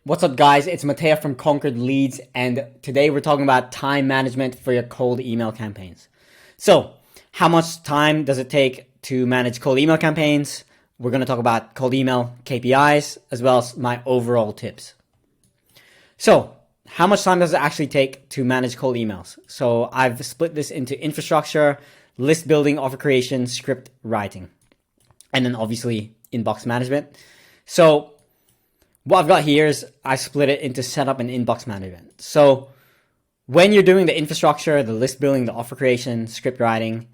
What's up, guys? It's Matteo from Conquered Leads, and today we're talking about time management for your cold email campaigns. So, how much time does it take to manage cold email campaigns? We're going to talk about cold email KPIs as well as my overall tips. So, how much time does it actually take to manage cold emails? So, I've split this into infrastructure, list building, offer creation, script writing, and then obviously inbox management. So, what I've got here is I split it into setup and inbox management. So when you're doing the infrastructure, the list building, the offer creation, script writing,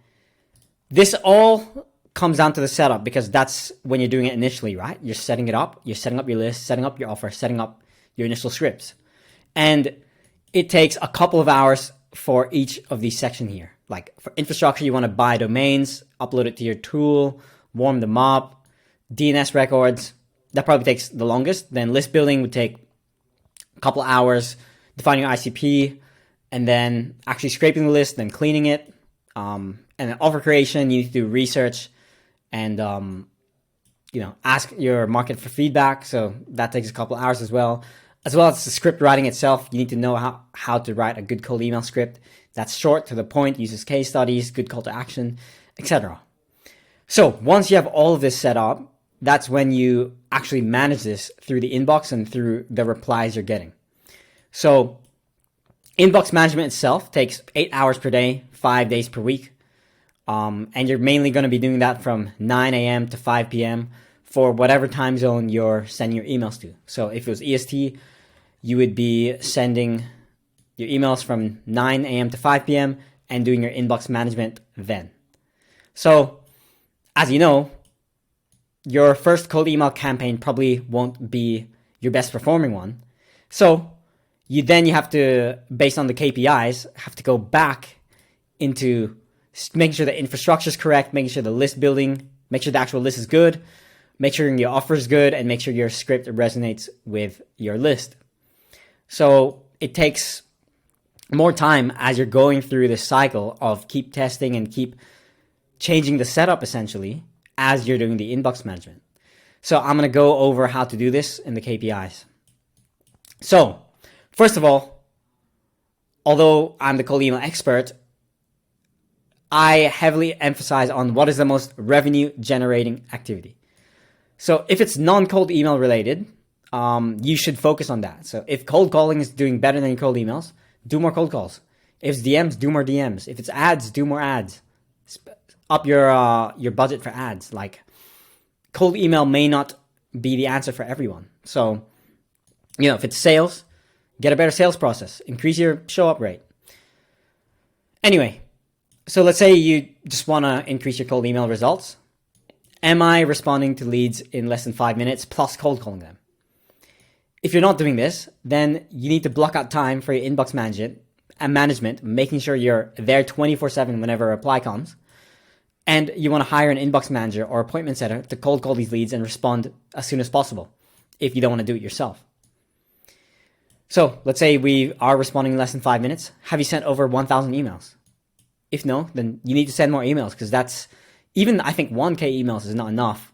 this all comes down to the setup because that's when you're doing it initially, right? You're setting it up. You're setting up your list, setting up your offer, setting up your initial scripts. And it takes a couple of hours for each of these sections here. Like for infrastructure, you want to buy domains, upload it to your tool, warm them up, DNS records. That probably takes the longest. Then list building would take a couple hours, defining your ICP, and then actually scraping the list, then cleaning it. And then offer creation, you need to do research and, ask your market for feedback. So that takes a couple hours as well. As well as the script writing itself, you need to know how to write a good cold email script that's short, to the point, uses case studies, good call to action, etc. So once you have all of this set up, that's when you actually manage this through the inbox and through the replies you're getting. So inbox management itself takes 8 hours per day, 5 days per week. And you're mainly going to be doing that from 9 a.m. to 5 p.m. for whatever time zone you're sending your emails to. So if it was EST, you would be sending your emails from 9 a.m. to 5 p.m. and doing your inbox management then. So as you know, your first cold email campaign probably won't be your best performing one. So you have to, based on the KPIs, have to go back into making sure the infrastructure is correct, making sure the list building, make sure the actual list is good, make sure your offer is good, and make sure your script resonates with your list. So it takes more time as you're going through this cycle of keep testing and keep changing the setup essentially as you're doing the inbox management. So I'm going to go over how to do this in the KPIs. So first of all, although I'm the cold email expert, I heavily emphasize on what is the most revenue generating activity. So if it's non-cold email related, you should focus on that. So if cold calling is doing better than your cold emails, do more cold calls. If it's DMs, do more DMs. If it's ads, do more ads. Up your budget for ads. Like cold email may not be the answer for everyone. So, if it's sales, get a better sales process. Increase your show up rate. Anyway, so let's say you just want to increase your cold email results. Am I responding to leads in less than 5 minutes plus cold calling them? If you're not doing this, then you need to block out time for your inbox management, making sure you're there 24/7 whenever a reply comes. And you want to hire an inbox manager or appointment setter to cold call these leads and respond as soon as possible if you don't want to do it yourself. So let's say we are responding in less than 5 minutes. Have you sent over 1,000 emails? If no, then you need to send more emails because that's even, I think 1K emails is not enough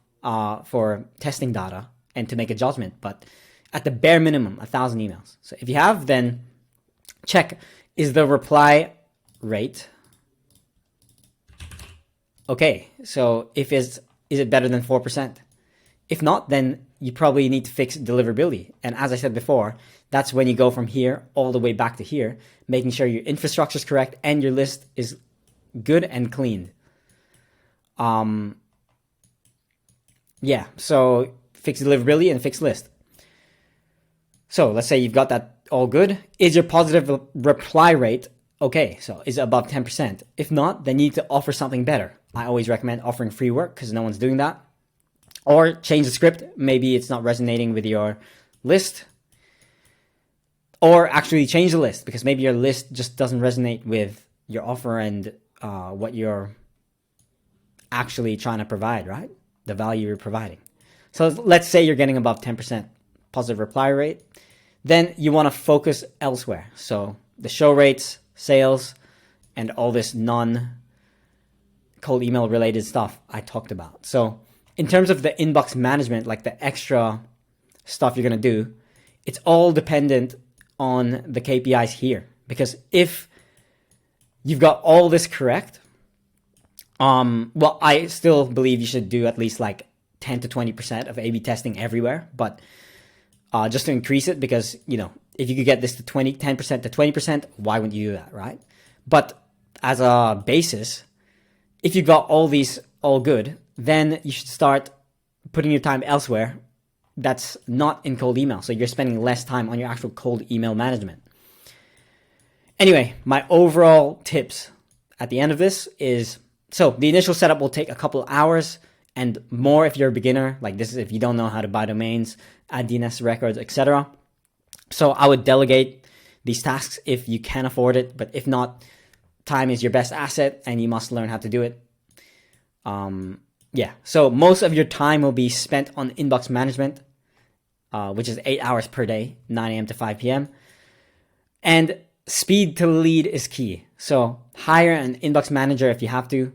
for testing data and to make a judgment. But at the bare minimum, 1,000 emails. So if you have, then check, is the reply rate okay? So is it better than 4%? If not, then you probably need to fix deliverability. And as I said before, that's when you go from here all the way back to here, making sure your infrastructure is correct and your list is good and cleaned. So fix deliverability and fix list. So let's say you've got that all good. Is your positive reply rate okay? So is it above 10%? If not, then you need to offer something better. I always recommend offering free work because no one's doing that. Or change the script. Maybe it's not resonating with your list. Or actually change the list because maybe your list just doesn't resonate with your offer and what you're actually trying to provide, right? The value you're providing. So let's say you're getting above 10% positive reply rate. Then you want to focus elsewhere. So the show rates, sales, and all this non-cold email related stuff I talked about. So in terms of the inbox management, like the extra stuff you're going to do, it's all dependent on the KPIs here. Because if you've got all this correct, well, I still believe you should do at least like 10 to 20% of A/B testing everywhere, but just to increase it, because, you know, if you could get this to 10% to 20%, why wouldn't you do that, right? But as a basis, if you got all these all good, then you should start putting your time elsewhere that's not in cold email. So you're spending less time on your actual cold email management. Anyway, my overall tips at the end of this is, so the initial setup will take a couple of hours and more if you're a beginner. Like this is if you don't know how to buy domains, add DNS records, etc. So I would delegate these tasks if you can afford it, but if not, time is your best asset and you must learn how to do it. Yeah, so most of your time will be spent on inbox management, which is 8 hours per day, 9 a.m. to 5 p.m. And speed to lead is key. So hire an inbox manager if you have to.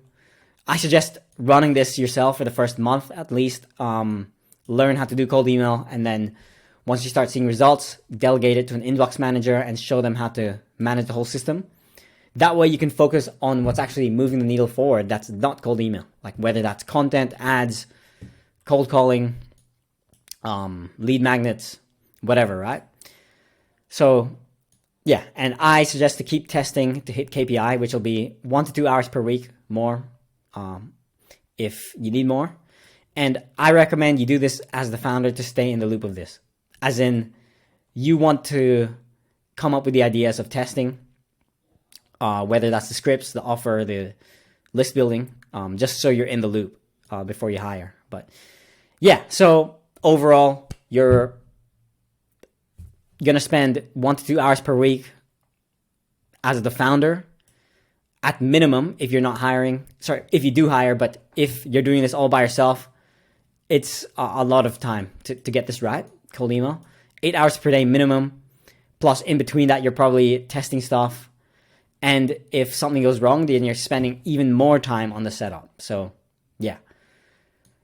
I suggest running this yourself for the first month at least. Learn how to do cold email, and then once you start seeing results, delegate it to an inbox manager and show them how to manage the whole system. That way you can focus on what's actually moving the needle forward. That's not cold email, like whether that's content, ads, cold calling, lead magnets, whatever, right? So yeah, and I suggest to keep testing to hit KPI, which will be 1 to 2 hours per week more, if you need more. And I recommend you do this as the founder to stay in the loop of this. As in, you want to come up with the ideas of testing, whether that's the scripts, the offer, the list building, just so you're in the loop before you hire. But yeah, so overall, you're going to spend 1 to 2 hours per week as the founder. At minimum, if you're not hiring, if you do hire, but if you're doing this all by yourself, it's a lot of time to get this right, cold email. 8 hours per day minimum, plus in between that, you're probably testing stuff. And if something goes wrong, then you're spending even more time on the setup. So yeah,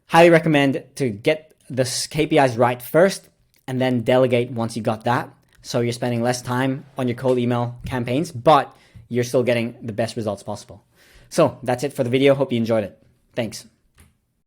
highly recommend to get the KPIs right first and then delegate once you got that. So you're spending less time on your cold email campaigns, but you're still getting the best results possible. So that's it for the video. Hope you enjoyed it. Thanks.